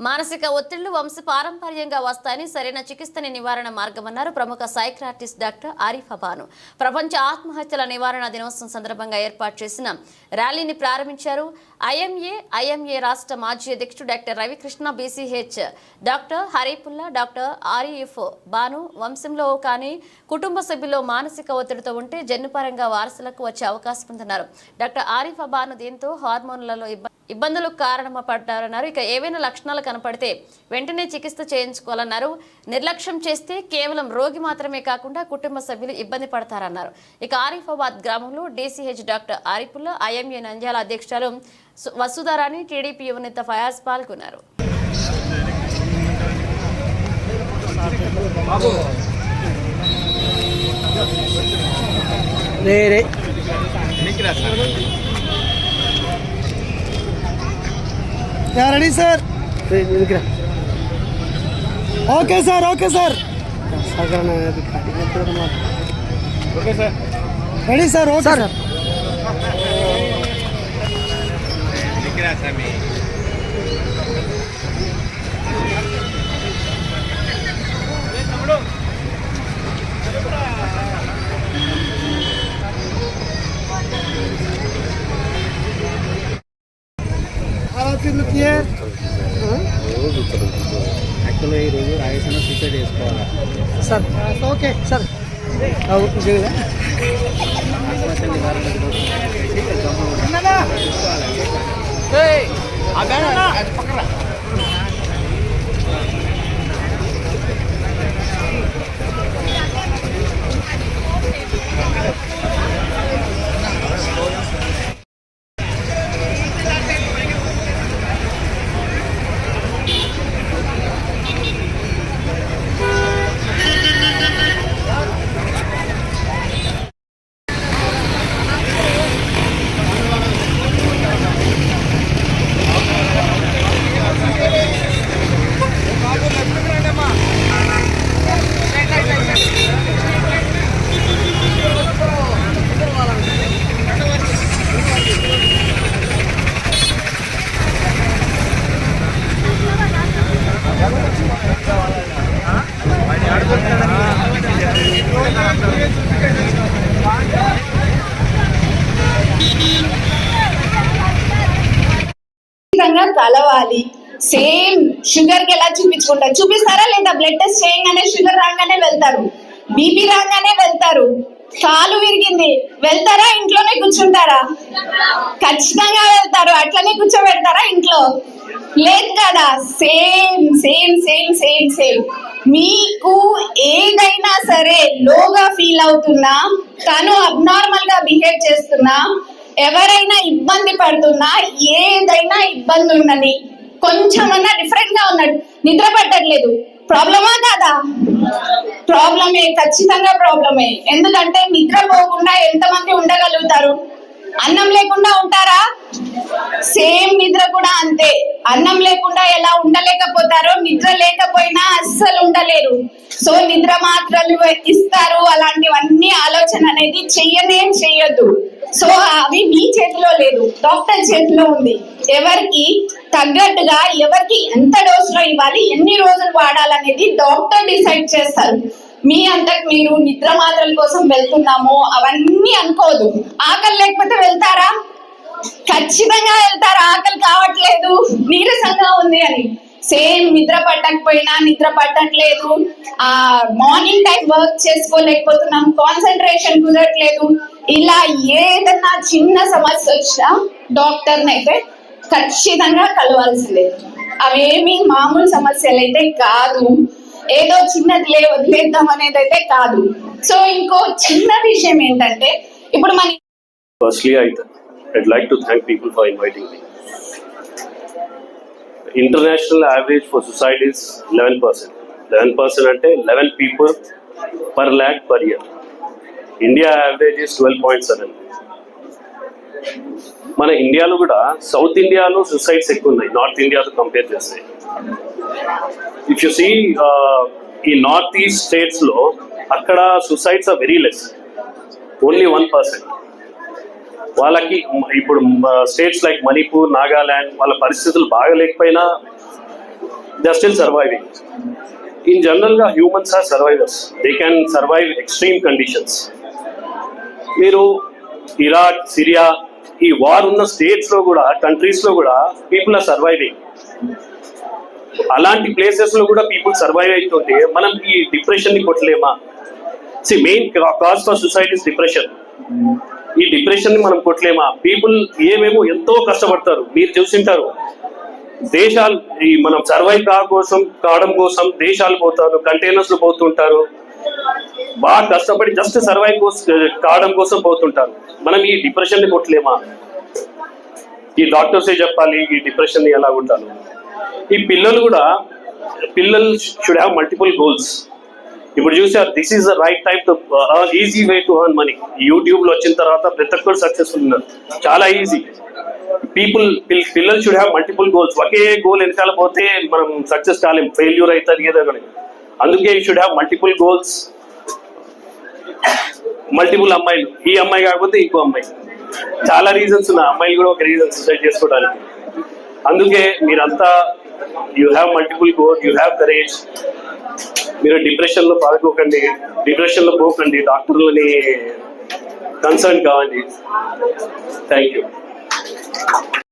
మానసిక ఒత్తిళ్లు వంశపారంపర్యంగా వస్తాయని సరైన చికిత్సని నివారణ మార్గమన్నారు ప్రముఖ సైకియాట్రిస్ట్ డాక్టర్ ఆరిఫా బాను. ప్రపంచ ఆత్మహత్యల నివారణ దినోత్సవం సందర్భంగా ఏర్పాటు చేసిన ర్యాలీని ప్రారంభించారు. ఐఎంఏ రాష్ట్ర మాజీ అధ్యక్షుడు doctor Ravikrishna, BCH doctor Haripulla, doctor Arif Banu వంశంలో కానీ కుటుంబ సభ్యుల్లో మానసిక ఒత్తిడితో ఉంటే జన్యుపరంగా వారసులకు వచ్చే అవకాశం ఉందన్నారు. డాక్టర్ ఆరిఫా బాను దీంతో హార్మోన్లలో ఇబ్బందులకు కారణపడ్డారన్నారు. ఇక ఏవైనా లక్షణాలు కనపడితే వెంటనే చికిత్స చేయించుకోవాలన్నారు. నిర్లక్ష్యం చేస్తే కేవలం రోగి మాత్రమే కాకుండా కుటుంబ సభ్యులు ఇబ్బంది పడతారన్నారు. ఇక ఆరిఫాబాద్ గ్రామంలో DCH doctor Arifulla, IMA Nandyal అధ్యక్షులు వసుధారాణి, టీడీపీ యువనేత ఫయాజ్ పాల్గొన్నారు. Ready sir? Okay sir, okay sir, ready sir, okay sir. యాక్చువల్గా ఈరోజు రాజేసిన సూసైడ్ చేసుకోవాలి సార్. Okay sir. కలవాలి. సేమ్ షుగర్ కి ఎలా చూపిస్తారా లేదా? బ్లడ్ టెస్ట్ చేయగానే షుగర్ రాగానే వెళ్తారు, బీపీ రాగానే వెళ్తారు. కాలు విరిగింది వెళ్తారా? ఇంట్లోనే కూర్చుంటారా? ఖచ్చితంగా వెళ్తారు. అట్లనే కూర్చోబెడతారా ఇంట్లో? లేదు కదా. Same same same same same మీకు ఏదైనా సరే లోగా ఫీల్ అవుతున్నా, తను అబ్నార్మల్ గా బిహేవ్ చేస్తున్నా, ఎవరైనా ఇబ్బంది పడుతున్నా, ఏదైనా ఇబ్బంది ఉన్నది, కొంచెమన్నా డిఫరెంట్ గా ఉన్నాడు, నిద్ర పట్టట్లేదు, ప్రాబ్లమా కాదా? ప్రాబ్లమే, ఖచ్చితంగా ప్రాబ్లమే. ఎందుకంటే నిద్ర పోకుండా ఎంతమంది ఉండగలుగుతారు? అన్నం లేకుండా ఉంటారా? సేమ్ నిద్ర కూడా అంతే. అన్నం లేకుండా ఎలా ఉండలేకపోతారో నిద్ర లేకపోయినా అస్సలు ఉండలేరు. సో నిద్ర మాత్రలు ఇస్తారు, అలాంటివన్నీ ఆలోచన అనేది చెయ్యొద్దు. సో అవి మీ చేతిలో లేదు, డాక్టర్ చేతిలో ఉంది. ఎవరికి తగ్గట్టుగా ఎవరికి ఎంత డోసులో ఇవ్వాలి, ఎన్ని రోజులు వాడాలనేది డాక్టర్ డిసైడ్ చేస్తారు. మీ అంతకు మీరు నిద్ర మాత్రల కోసం వెళ్తున్నాము అవన్నీ అనుకోదు. ఆకలి లేకపోతే వెళ్తారా? ఖచ్చితంగా వెళ్తారా? ఆకలి కావట్లేదు, నీరసంగా ఉంది అని. సేమ్ నిద్ర పట్టకపోయినా, నిద్ర పట్టట్లేదు, మార్నింగ్ టైం వర్క్ చేసుకోలేకపోతున్నాం, కాన్సన్ట్రేషన్ కుదరట్లేదు, ఇలా ఏదన్నా చిన్న సమస్య వచ్చినా డాక్టర్ని అయితే ఖచ్చితంగా కలవాల్సిందే. అవేమి మామూలు సమస్యలు అయితే కాదు, ఏదో చిన్నది వదిలేద్దాం అనేది అయితే కాదు. సో ఇంకో చిన్న విషయం ఏంటంటే, ఇప్పుడు మన Firstly, I'd like to thank people for inviting me. International average for suicide is 11%. 11% అంటే 11 people per lakh per year. India average is 12.7. మన ఇండియాలో కూడా సౌత్ ఇండియాలో సూసైడ్స్ ఎక్కువ ఉన్నాయి నార్త్ ఇండియాతో కంపేర్ చేస్తే. ఇఫ్ యు సీ ఈ నార్త్ ఈస్ట్ స్టేట్స్లో అక్కడ suicides are very less, only 1%. వాళ్ళకి ఇప్పుడు స్టేట్స్ లైక్ మణిపూర్, నాగాల్యాండ్ వాళ్ళ పరిస్థితులు బాగలేకపోయినా they are still surviving. In general, humans are survivors. They can survive extreme conditions. మీరు ఇరాక్, సిరియా ఈ వార్ ఉన్న స్టేట్స్ లో కూడా, కంట్రీస్ లో కూడా పీపుల్ ఆర్ సర్వైవింగ్. అలాంటి ప్లేసెస్ లో కూడా పీపుల్ సర్వైవ్ అవుతుంటే మనం ఈ డిప్రెషన్ ని కొట్టలేమా? Main cause for suicide is depression. ఈ డిప్రెషన్ ని మనం కొట్టలేమా? పీపుల్ ఏమేమో ఎంతో కష్టపడతారు, మీరు చూసింటారు. దేశాలు మనం సర్వైవ్ కావడం కోసం దేశాలు పోతారు, కంటైనర్స్ లో పోతుంటారు, బాగా కష్టపడి జస్ట్ సర్వైవ్ కావడం కోసం పోతుంటారు. మనం ఈ డిప్రెషన్ ని కొట్టలేమా? ఈ డాక్టర్సే చెప్పాలి ఈ డిప్రెషన్ ని ఎలా కొట్టాలి. ఈ పిల్లలు షుడ్ హ్యావ్ మల్టిపుల్ గోల్స్. ఇప్పుడు చూసారు, this is the right time to easy way to earn money. YouTube లో వచ్చిన తర్వాత ప్రతి ఒక్కరు సక్సెస్ఫుల్ ఉన్నారు, చాలా ఈజీ. పిల్లలు should have multiple goals. Okay goal వెనకాల పోతే మనం సక్సెస్ కాలేం, ఫెయిల్యూర్ అవుతుంది ఏదో కానీ. అందుకే you should have multiple goals, multiple అమ్మాయిలు. ఈ అమ్మాయి కాకపోతే ఇంకో అమ్మాయి, చాలా రీజన్స్ ఉన్నాయి. అమ్మాయిలు కూడా ఒక రీజన్ సూసైడ్ చేసుకోవడానికి. అందుకే మీరంతా you have multiple goal, you have courage. మీరు డిప్రెషన్లో పోకండి, డాక్టర్లని కన్సర్న్ కావండి. Thank you.